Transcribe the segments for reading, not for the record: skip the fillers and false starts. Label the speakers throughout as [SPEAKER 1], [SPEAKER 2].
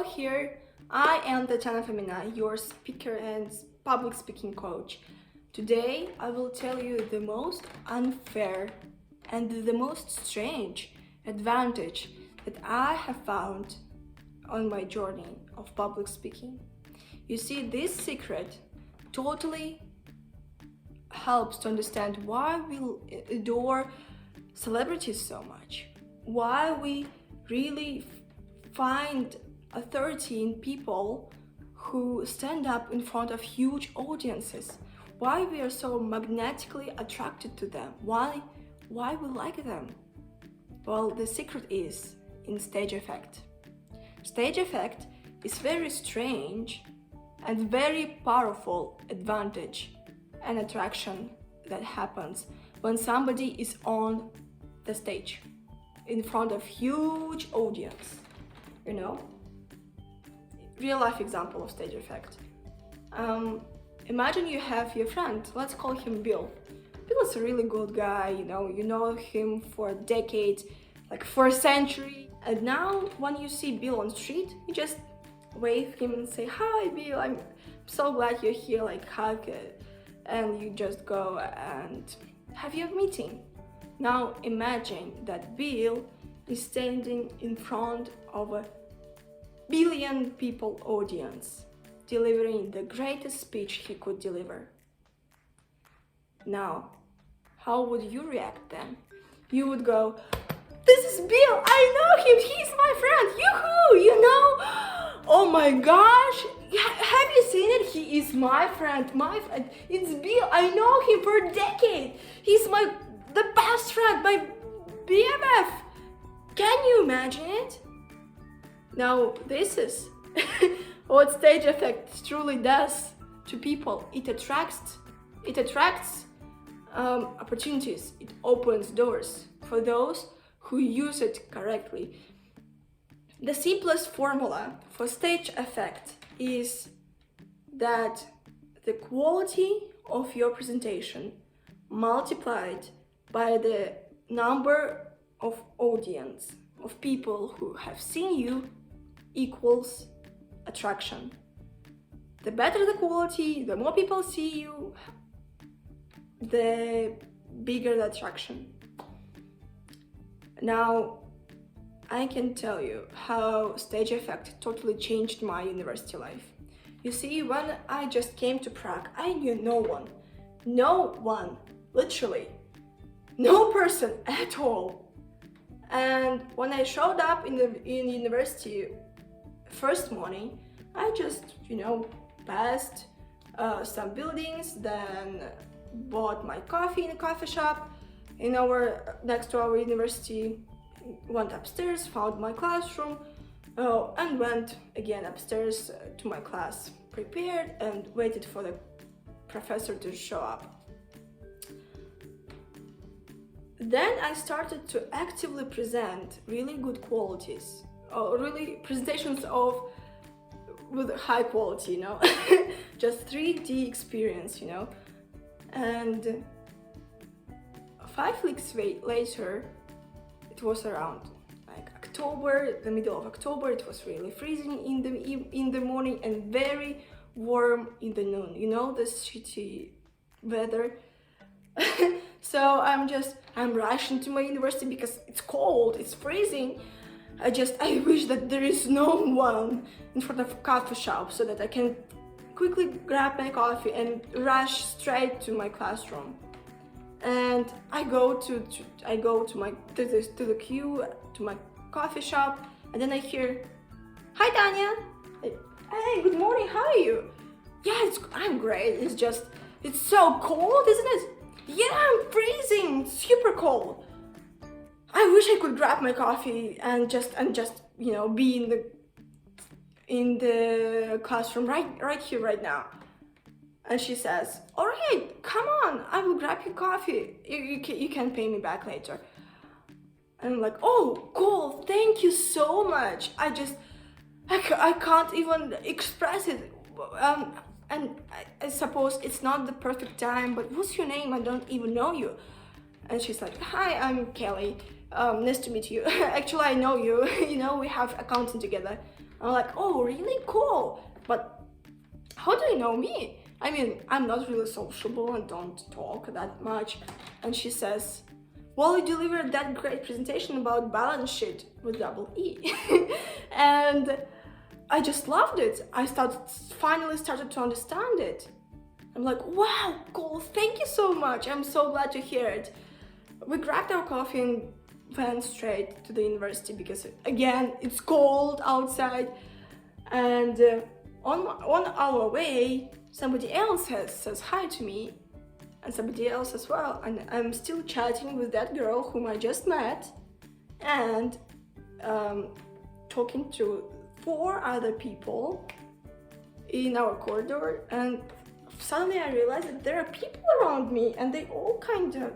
[SPEAKER 1] Hello here, I am Tatiana Femina, your speaker and public speaking coach. Today I will tell you the most unfair and the most strange advantage that I have found on my journey of public speaking. You see, this secret totally helps to understand why we adore celebrities so much, why we really find authority in people who stand up in front of huge audiences, why we are so magnetically attracted to them, why we like them. Well, the secret is in stage effect. Stage effect is very strange and very powerful advantage and attraction that happens when somebody is on the stage in front of huge audience. You know, real life example of stage effect. Imagine you have your friend, let's call him Bill. Bill is a really good guy, you know him for a decade, like for a century. And now when you see Bill on the street, you just wave him and say, "Hi Bill, I'm so glad you're here," like hug it, and you just go and have your meeting. Now imagine that Bill is standing in front of a billion people audience, delivering the greatest speech he could deliver. Now, how would you react then? You would go, "This is Bill, I know him, he's my friend, yoo-hoo, you know? Oh my gosh, have you seen it? He is my friend, it's Bill, I know him for a decade. He's the best friend, my BFF. Can you imagine it?" Now, this is what stage effect truly does to people. It attracts opportunities. It opens doors for those who use it correctly. The simplest formula for stage effect is that the quality of your presentation multiplied by the number of audience, of people who have seen you, equals attraction. The better the quality, the more people see you, the bigger the attraction. Now, I can tell you how stage effect totally changed my university life. You see, when I just came to Prague, I knew no one, literally, no person at all. And when I showed up in university first morning, I just, passed some buildings, then bought my coffee in a coffee shop next to our university, went upstairs, found my classroom, and went again upstairs to my class, prepared and waited for the professor to show up. Then I started to actively present really good qualities, or really presentations with high quality, just 3D experience, And 5 weeks later, it was around October, the middle of October. It was really freezing in the morning and very warm in the noon. The shitty weather. So I'm rushing to my university because it's cold, it's freezing. I wish that there is no one in front of a coffee shop so that I can quickly grab my coffee and rush straight to my classroom. And I go to the queue to my coffee shop, and then I hear, "Hi Tanya, hey, good morning, how are you?" "Yeah, I'm great. It's so cold, isn't it?" "Yeah, I'm freezing, super cold. I wish I could grab my coffee and just be in the classroom right here, right now." And she says, "All right, come on, I will grab your coffee. You can pay me back later." And I'm like, "Oh, cool, thank you so much. I can't even express it. And I suppose it's not the perfect time, but what's your name? I don't even know you." And she's like, "Hi, I'm Kelly. Nice to meet you. Actually, I know you. We have accounting together." I'm like, oh, really cool. But how do you know me? I mean, I'm not really sociable and don't talk that much. And she says, well, you delivered that great presentation about balance sheet with double E. And I just loved it. I finally started to understand it. I'm like, wow, cool, thank you so much. I'm so glad to hear it. We grabbed our coffee and went straight to the university because, again, it's cold outside. And on our way, somebody else says hi to me, and somebody else as well. And I'm still chatting with that girl whom I just met, and talking to 4 other people in our corridor. And suddenly I realized that there are people around me, and they all kind of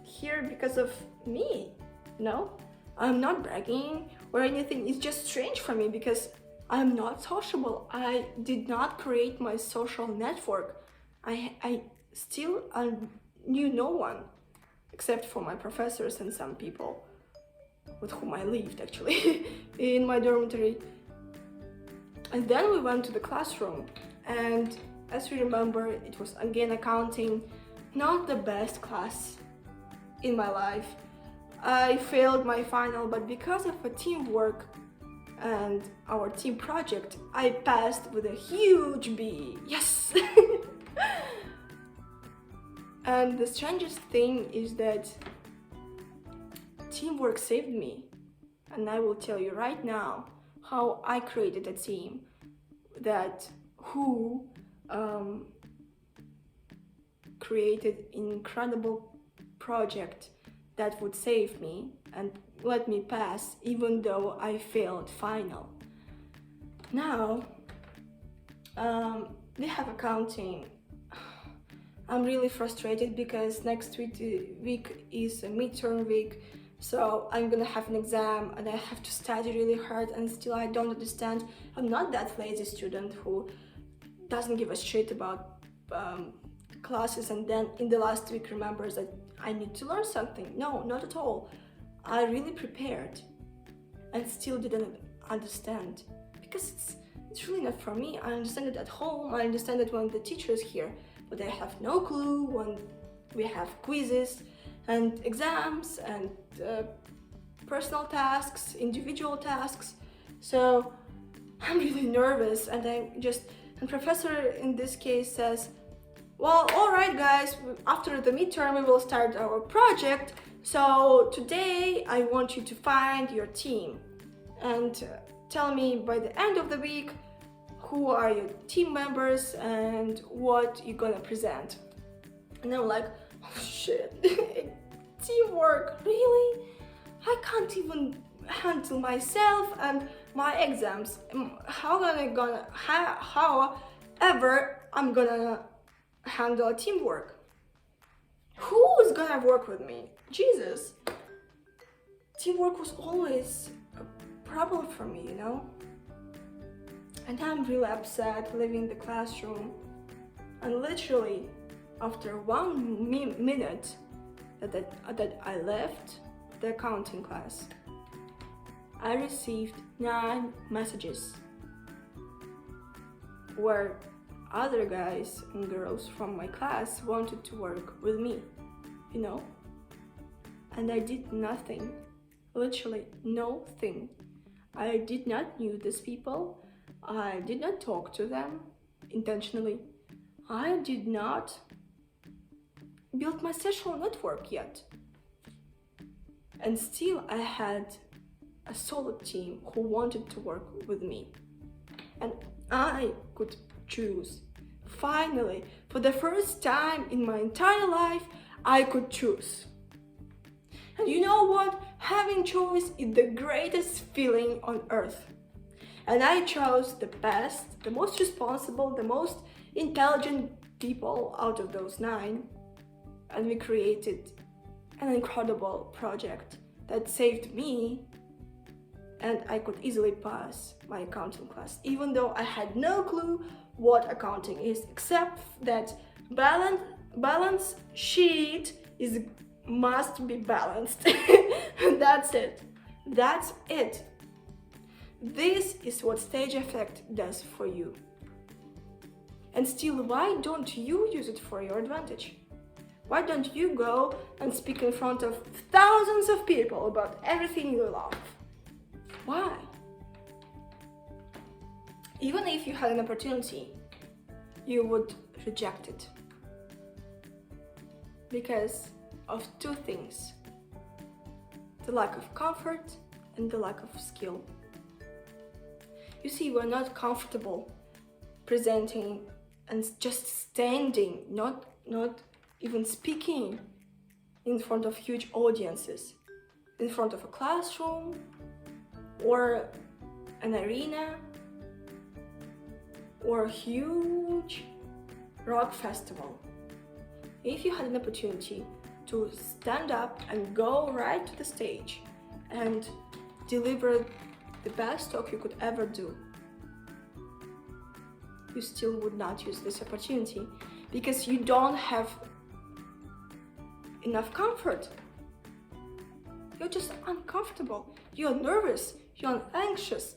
[SPEAKER 1] here because of me, you know? I'm not bragging or anything. It's just strange for me because I'm not sociable. I did not create my social network. I still knew no one except for my professors and some people with whom I lived actually in my dormitory. And then we went to the classroom, and as you remember, it was again accounting, not the best class in my life. I failed my final, but because of a teamwork and our team project, I passed with a huge B. Yes! And the strangest thing is that teamwork saved me. And I will tell you right now how I created a team who created an incredible project that would save me and let me pass even though I failed final. Now, we have accounting. I'm really frustrated because next week is a midterm week, so I'm gonna have an exam and I have to study really hard, and still I don't understand. I'm not that lazy student who doesn't give a shit about classes and then in the last week remembers that I need to learn something. No, not at all. I really prepared and still didn't understand because it's really not for me. I understand it at home, I understand it when the teacher is here, but I have no clue when we have quizzes and exams and personal tasks, individual tasks. So I'm really nervous, and and professor in this case says, well, all right guys, after the midterm we will start our project. So today I want you to find your team and tell me by the end of the week who are your team members and what you're gonna present. And I'm like, oh shit, teamwork, really? I can't even handle myself and my exams. However I'm gonna handle teamwork? Who's gonna work with me? Jesus. Teamwork was always a problem for me, you know? And I'm really upset leaving the classroom. And literally, after 1 minute that I left the accounting class, I received 9 messages where other guys and girls from my class wanted to work with me, you know? And I did nothing, literally nothing. I did not knew these people. I did not talk to them intentionally. I did not build my social network yet. And still I had a solid team who wanted to work with me. And I could choose. Finally, for the first time in my entire life, I could choose. And you know what? Having choice is the greatest feeling on earth. And I chose the best, the most responsible, the most intelligent people out of those 9. And we created an incredible project that saved me, and I could easily pass my accounting class, even though I had no clue what accounting is, except that balance sheet must be balanced. That's it. This is what stage effect does for you. And still, why don't you use it for your advantage? Why don't you go and speak in front of thousands of people about everything you love? Why? Even if you had an opportunity, you would reject it. Because of two things: the lack of comfort and the lack of skill. You see, we're not comfortable presenting and just standing, not even speaking in front of huge audiences, in front of a classroom or an arena or a huge rock festival. If you had an opportunity to stand up and go right to the stage and deliver the best talk you could ever do, you still would not use this opportunity because you don't have enough comfort. You're just uncomfortable. You're nervous. You're anxious.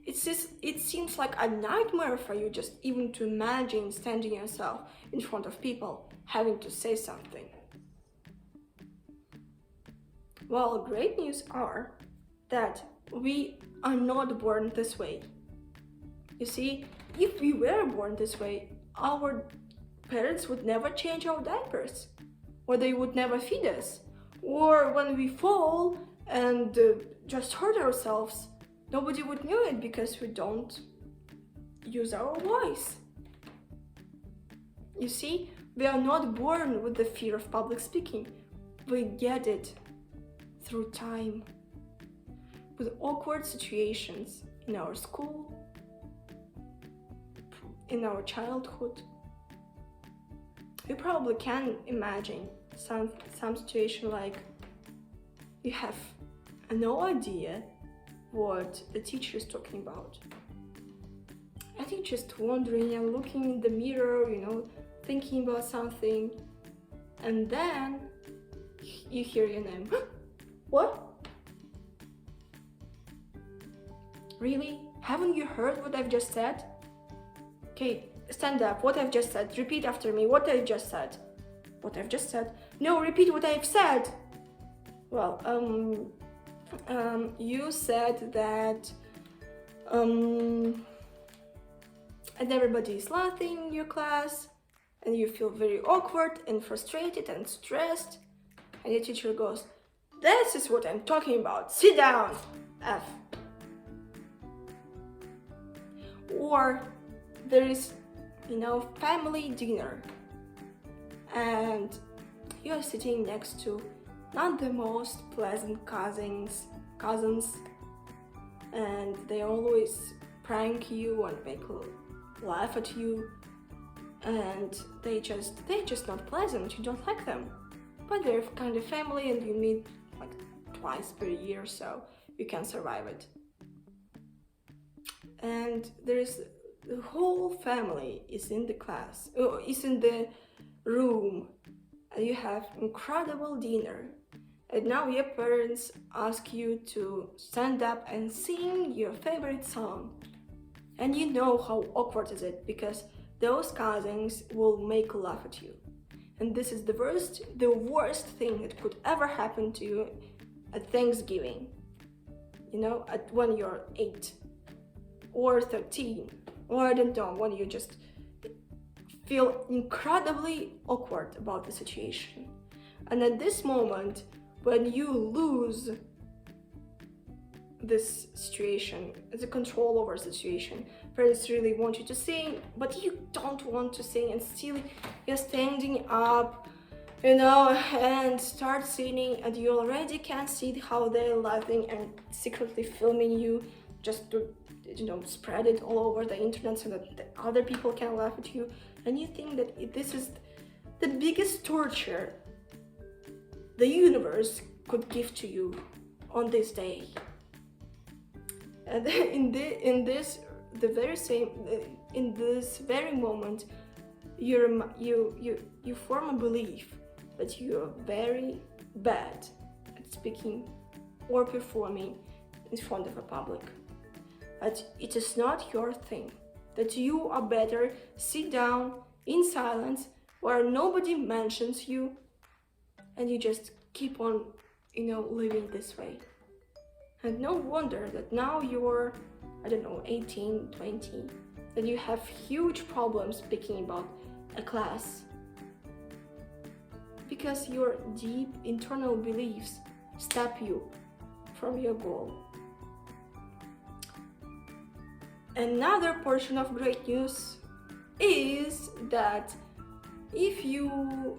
[SPEAKER 1] It seems like a nightmare for you just even to imagine standing yourself in front of people, having to say something. Well, great news are that we are not born this way. You see, if we were born this way, our parents would never change our diapers, or they would never feed us, or when we fall and just hurt ourselves, nobody would know it because we don't use our voice. You see, we are not born with the fear of public speaking. We get it through time, with awkward situations in our school, in our childhood. You probably can imagine some situation like you have no idea what the teacher is talking about. And you're just wondering and looking in the mirror, thinking about something, and then you hear your name. What? Really? Haven't you heard what I've just said? Okay, stand up. What I've just said. Repeat after me. What I've just said. What I've just said. No, repeat what I've said. Well, you said that, and everybody is laughing in your class, and you feel very awkward and frustrated and stressed, and your teacher goes, "This is what I'm talking about. Sit down, F." Or there is, family dinner, and you are sitting next to not the most pleasant cousins, and they always prank you and make laugh at you, and they're just not pleasant. You don't like them, but they're kind of family, and you meet like twice per year, so you can survive it. And there's the whole family is in the class, is in the room, and you have incredible dinner. And now your parents ask you to stand up and sing your favorite song. And you know how awkward is it, because those cousins will make a laugh at you. And this is the worst thing that could ever happen to you at Thanksgiving. When you're 8 or 13, or I don't know, when you just feel incredibly awkward about the situation. And at this moment, when you lose this situation, the control over the situation, parents really want you to sing, but you don't want to sing, and still you're standing up, and start singing, and you already can see how they're laughing and secretly filming you just to spread it all over the internet so that the other people can laugh at you. And you think that this is the biggest torture the universe could give to you on this day. And in this very moment, you form a belief that you're very bad at speaking or performing in front of a public. that it is not your thing, that you are better sit down in silence where nobody mentions you and you just keep on, living this way. And no wonder that now you're, 18, 20, that you have huge problems speaking about a class. Because your deep internal beliefs stop you from your goal. Another portion of great news is that if you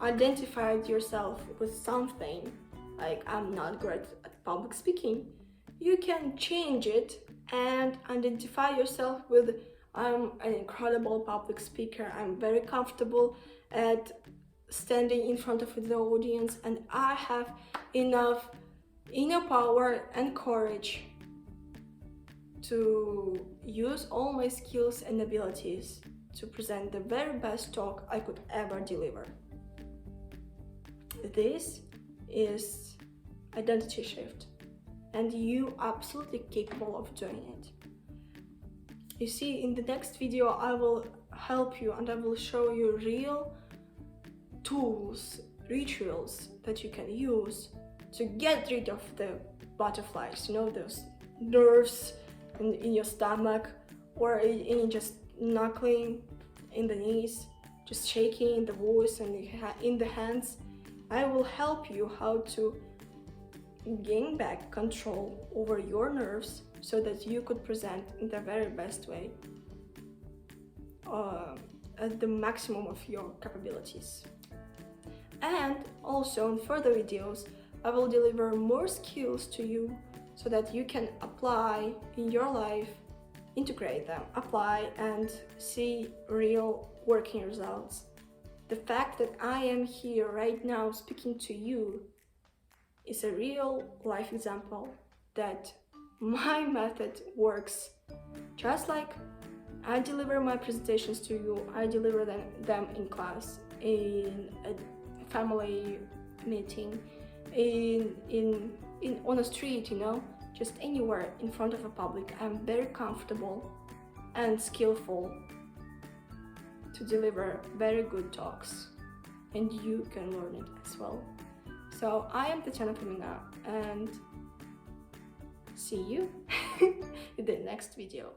[SPEAKER 1] identified yourself with something, like I'm not great at public speaking, you can change it and identify yourself with I'm an incredible public speaker, I'm very comfortable at standing in front of the audience, and I have enough inner power and courage to use all my skills and abilities to present the very best talk I could ever deliver. This is identity shift, and you are absolutely capable of doing it. You see, in the next video I will help you and I will show you real tools, rituals that you can use to get rid of the butterflies, those nerves in your stomach, or in just knuckling in the knees, just shaking in the voice and in the hands. I will help you how to gain back control over your nerves so that you could present in the very best way, at the maximum of your capabilities. And also in further videos, I will deliver more skills to you so that you can apply in your life, integrate them, apply and see real working results. The fact that I am here right now speaking to you is a real life example that my method works. Just like I deliver my presentations to you, I deliver them in class, in a family meeting, on a street, just anywhere in front of a public. I'm very comfortable and skillful to deliver very good talks, and you can learn it as well. So I am Tatiana Fomina, and see you in the next video.